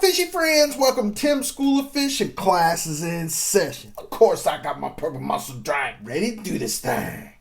fishy friends, welcome to Tim's School of Fishing. Classes in session. Of course, I got my purple muscle drag ready to do this thing.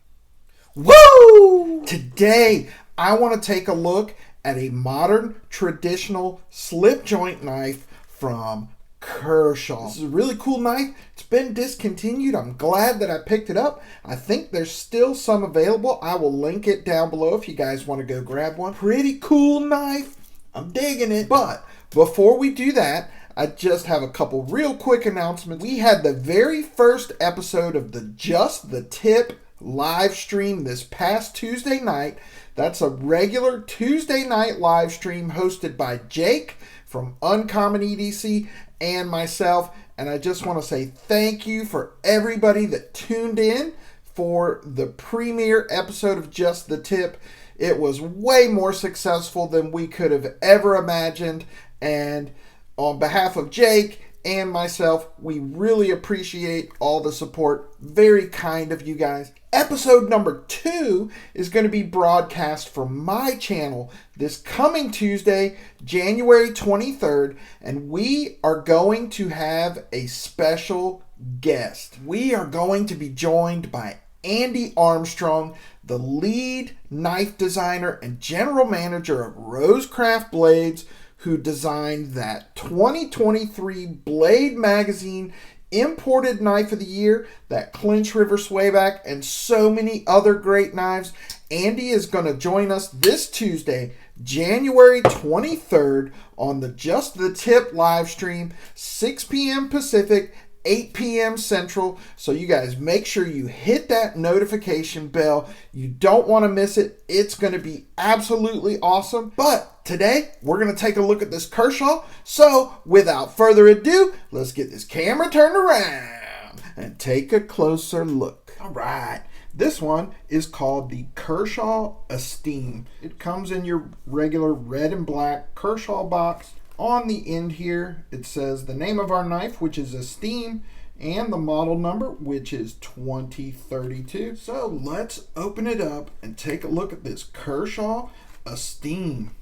Woo! Today, I want to take a look at a modern, traditional slip joint knife from KERSHAW. This is a really cool knife. It's been discontinued. I'm glad that I picked it up. I think there's still some available. I will link it down below if you guys want to go grab one. Pretty cool knife. I'm digging it. But before we do that, I just have a couple real quick announcements. We had the very first episode of the Just the Tip live stream this past Tuesday night. That's a regular Tuesday night live stream hosted by Jake from Uncommon EDC and myself. And I just want to say thank you for everybody that tuned in for the premiere episode of Just the Tip. It was way more successful than we could have ever imagined. And on behalf of Jake and myself, we really appreciate all the support. Very kind of you guys. Episode number 2 is going to be broadcast from my channel this coming Tuesday, January 23rd, and we are going to have a special guest. We are going to be joined by Andy Armstrong, the lead knife designer and general manager of RoseCraft Blades, who designed that 2023 Blade Magazine Imported Knife of the Year, that Clinch River Swayback, and so many other great knives. Andy is going to join us this Tuesday, January 23rd, on the Just the Tip live stream, 6 p.m. Pacific, 8 p.m. Central. So you guys make sure you hit that notification bell. You don't want to miss it. It's going to be absolutely awesome. But today, we're going to take a look at this KERSHAW. So without further ado, let's get this camera turned around and take a closer look. All right. This one is called the KERSHAW ESTEEM. It comes in your regular red and black KERSHAW box. On the end here, it says the name of our knife, which is ESTEEM, and the model number, which is 2032. So let's open it up and take a look at this KERSHAW ESTEEM.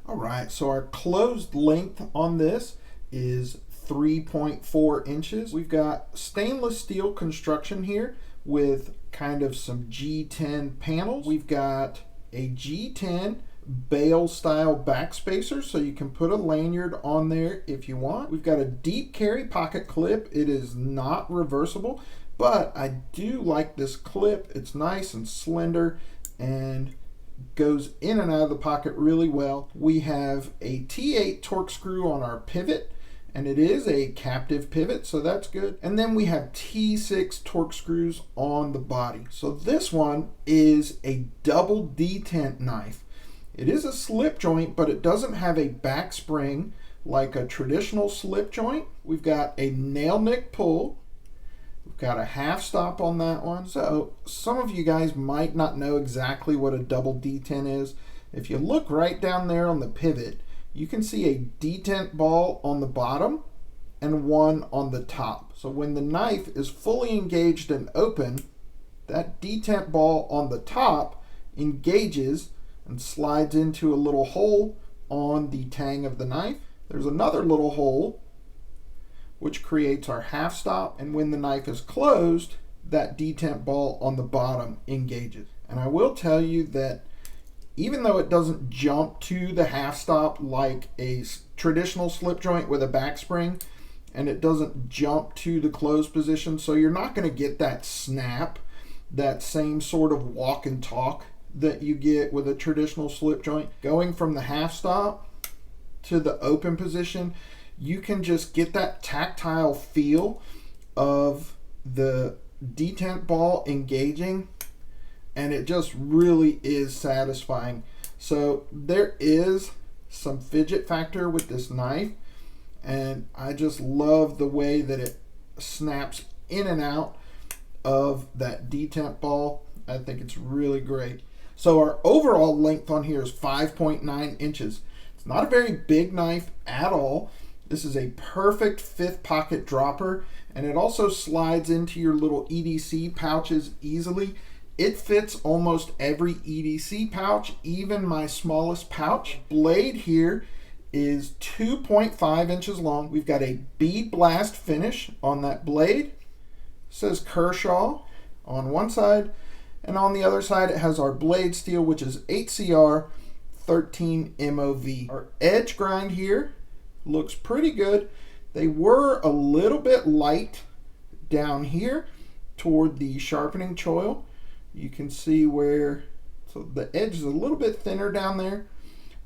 All right, so our closed length on this is 3.4 inches. We've got stainless steel construction here with kind of some G10 panels. We've got a G10 bail style backspacer, so you can put a lanyard on there if you want. We've got a deep carry pocket clip. It is not reversible, but I do like this clip. It's nice and slender and goes in and out of the pocket really well. We have a T8 torque screw on our pivot, and it is a captive pivot, so that's good. And then we have T6 torque screws on the body. So this one is a double detent knife. It is a slip joint, but it doesn't have a back spring like a traditional slip joint. We've got a nail nick pull. We've got a half stop on that one. So some of you guys might not know exactly what a double detent is. If you look right down there on the pivot, you can see a detent ball on the bottom and one on the top. So when the knife is fully engaged and open, that detent ball on the top engages and slides into a little hole on the tang of the knife. There's another little hole which creates our half stop, and when the knife is closed, that detent ball on the bottom engages. And I will tell you that even though it doesn't jump to the half stop like a traditional slip joint with a back spring, and it doesn't jump to the closed position, so you're not going to get that snap, that same sort of walk and talk that you get with a traditional slip joint. Going from the half stop to the open position, you can just get that tactile feel of the detent ball engaging, and it just really is satisfying. So there is some fidget factor with this knife, and I just love the way that it snaps in and out of that detent ball. I think it's really great. So our overall length on here is 5.9 inches. It's not a very big knife at all. This is a perfect 5th pocket dropper, and it also slides into your little EDC pouches easily. It fits almost every EDC pouch, even my smallest pouch. Blade here is 2.5 inches long. We've got a bead blast finish on that blade. It says Kershaw on one side, and on the other side it has our blade steel, which is 8CR 13 MOV. Our edge grind here looks pretty good. They were a little bit light down here toward the sharpening choil. You can see where, so the edge is a little bit thinner down there,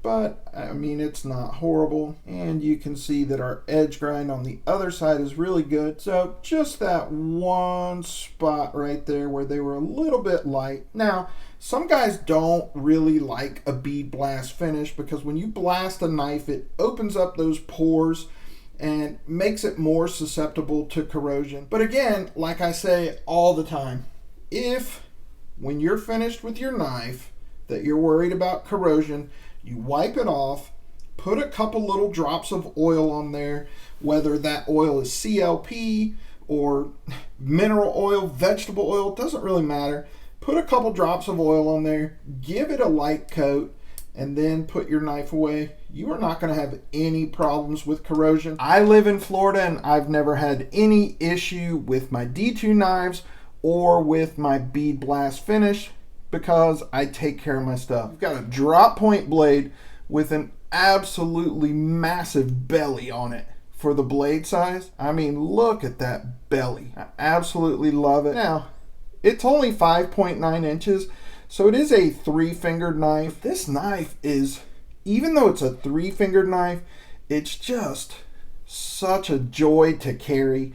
but I mean, it's not horrible. And you can see that our edge grind on the other side is really good. So just that one spot right there where they were a little bit light. Now, some guys don't really like a bead blast finish because when you blast a knife, it opens up those pores and makes it more susceptible to corrosion. But again, like I say all the time, if when you're finished with your knife that you're worried about corrosion, you wipe it off, put a couple little drops of oil on there, whether that oil is CLP or mineral oil, vegetable oil, it doesn't really matter. Put a couple drops of oil on there, give it a light coat, and then put your knife away. You are not going to have any problems with corrosion. I live in Florida and I've never had any issue with my D2 knives or with my bead blast finish because I take care of my stuff. I've got a drop point blade with an absolutely massive belly on it for the blade size. I mean, look at that belly. I absolutely love it. Now, it's only 5.9 inches, so it is a 3-fingered knife. This knife is, even though it's a 3-fingered knife, it's just such a joy to carry.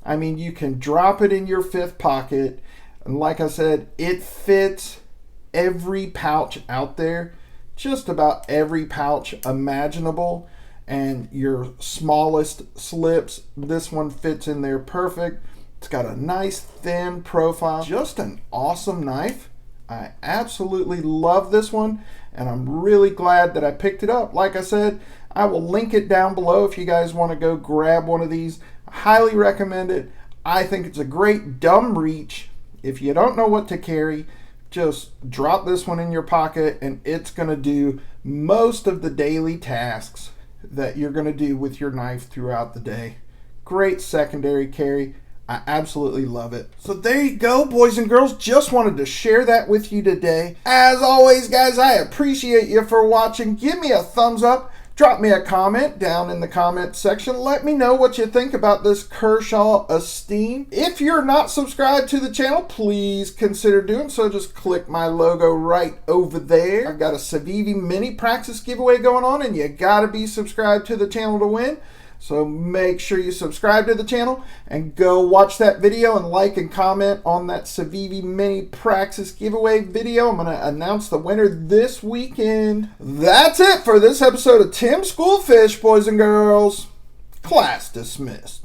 I mean, you can drop it in your 5th pocket, and like I said, it fits every pouch out there, just about every pouch imaginable, and your smallest slips, this one fits in there perfect. It's got a nice thin profile, just an awesome knife. I absolutely love this one, and I'm really glad that I picked it up. Like I said, I will link it down below if you guys want to go grab one of these. I highly recommend it. I think it's a great dumb reach. If you don't know what to carry, just drop this one in your pocket and it's going to do most of the daily tasks that you're going to do with your knife throughout the day. Great secondary carry. I absolutely love it. So there you go, boys and girls. Just wanted to share that with you today. As always, guys, I appreciate you for watching. Give me a thumbs up. Drop me a comment down in the comment section. Let me know what you think about this Kershaw Esteem. If you're not subscribed to the channel, please consider doing so. Just click my logo right over there. I've got a CIVIVI mini PRAXIS giveaway going on, and you gotta be subscribed to the channel to win. So make sure you subscribe to the channel and go watch that video and like and comment on that CIVIVI mini PRAXIS giveaway video. I'm going to announce the winner this weekend. That's it for this episode of Tim School Fish, boys and girls. Class dismissed.